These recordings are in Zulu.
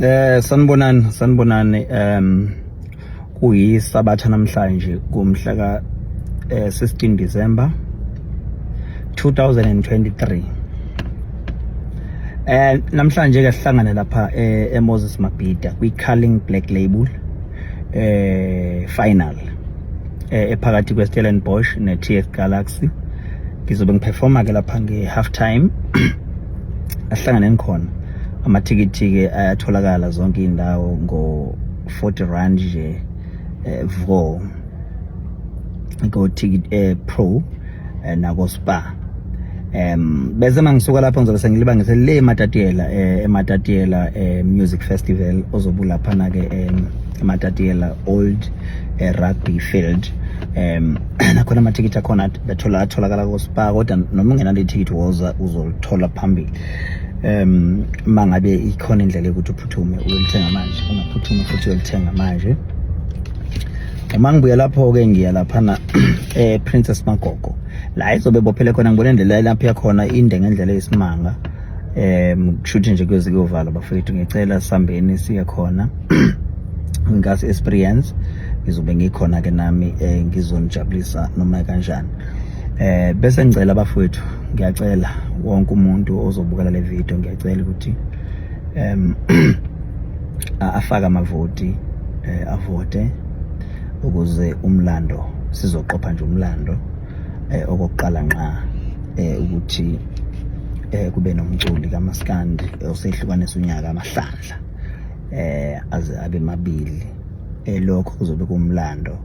Sanibonani kuyisabatha namhlanje kumhla ka 16 December 2023. Namhlanje ke sihlangana lapha eMoses Mabhida kwi-Culling Black Label final ephakathi kweStellenbosch ne-TF Galaxy. Ngizobe ngiperforma ke lapha nge-half time. Ahlangane khona amathikithi ke ayatholakala zonke indawo ngo 40 rand nje vo go ticket pro nako spa. Bese mangisuka lapho ngizobe sengilibangise le eMatatiela music festival ozobula phana ke eMatatiela old rugby field. Nakhona amathikithi akhona atholakala ko spa, kodwa noma ungenalo ithikithi uzolithola phambili. Mangabe ikhona indlela yokuthi uphuthume uyolithenga manje, ungaphuthuma futhi uyolithenga manje. Uma ngibuya lapho ke ngiya laphana Princess Magogo la izobe bophele khona. Ngibona indlela lapha yakhona inde ngendlela eyisimanga. Kushuthi nje kuyovala bafethu, ngicela sambeni siya khona ngasi experience ngizobe ngikhona ke nami ngizonijabulisa noma kanjani. Bese ngicela bafethu, ngiyacela wonke umuntu ozobukela le video, ngiyacela ukuthi afaka amavoti, avote ukuze umlando sizoqopha nje umlando okokuqala nqa ukuthi kube nomculi kaMaskandi osehlukanisa unyaka amahlandla aze abe mabili. Lokho kuzobe kumlando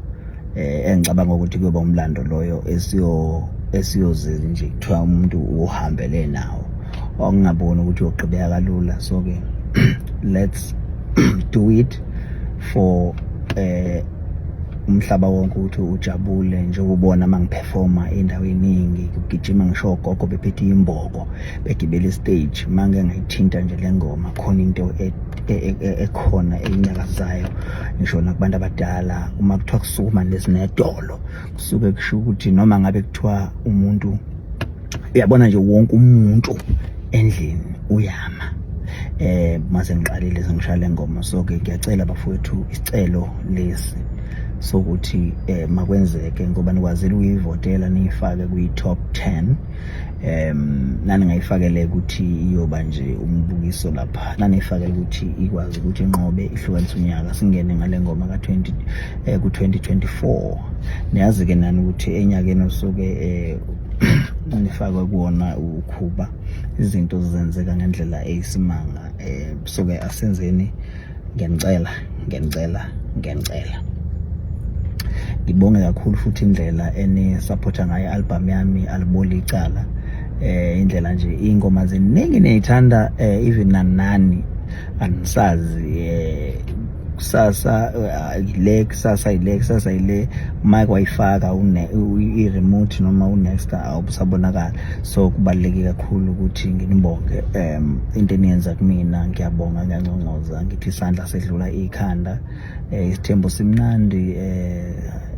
engicabanga ukuthi kuyoba umlando loyo esiyoze nje kuthiwa umuntu uhambele nawo, ongaboni ukuthi uyoqhubeka kalula. So ke let's do it for umhlaba wonke ukuthi ujabule nje ubona mangiperforma endaweni eningi, kugijima ngisho ogogo bephethe imboko begibele stage. Mange ngayithinta nje lengoma khona into ekhona enyakazayo ngisho nakubantu abadala. Uma kuthiwa kusukuma lesinedolo kusuke kusho ukuthi noma ngabe kuthiwa umuntu, uyabona nje wonke umuntu endlini uyama. Mase ngiqalile sengishaya ngoma. So ke ngiyacela bafowethu isicelo lesi sokuthi makwenzeke, ngoba nikwazile ukuyivotela niyifake kwi-top 10. Nani ngayifakele ukuthi iyoba nje umbukiso lapha, nani ngayifakele ukuthi ikwazi ukuthi inqobe ihlukanisa unyaka singene ngale ngoma ku-2024. Niyazi ke nani ukuthi enyakeni osuke nifakwe kuwona ukhuba izinto zenzeka ngendlela eyisimanga. So ke asenzeni, ngiyanicela. Ngibonge kakhulu futhi indlela supporta ngayo album yami Aliboli Icala. Indlela nje ingoma ziningi niyithanda, even nani anisazi kusasa ile mic wayifaka i-remote noma unext awusabonakala. So kubaluleke kakhulu ukuthi nginibonge into eniyenza kumina. Ngiyabonga, ngiyanconcoza, ngithi isandla sedlula ikhanda. Isithembu simnandi,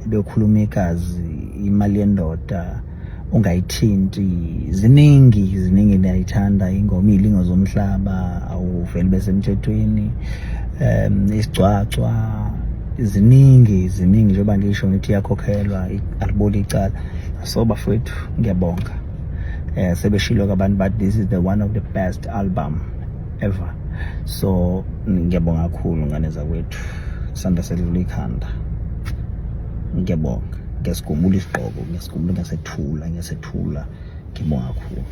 bekhuluma igazi, imali yendoda ungayithinti. Ziningi niyayithanda ingoma, ilingo zomhlaba, awuveli besemthethweni, isicwacwa, ziningi njengoba ngisho ngithi iyakhokhelwa Aliboli Icala. So bafowethu ngiyabonga. Sebeshilo abantu but this is the one of the best album ever. So ngiyabonga kakhulu ngane zakwethu, isandla sedlula ikhanda. Ngiyabonga, ngiyasikhumbula isigqoko, ngiyasikhumbula, ngiyasethula, ngiyabonga kakhulu.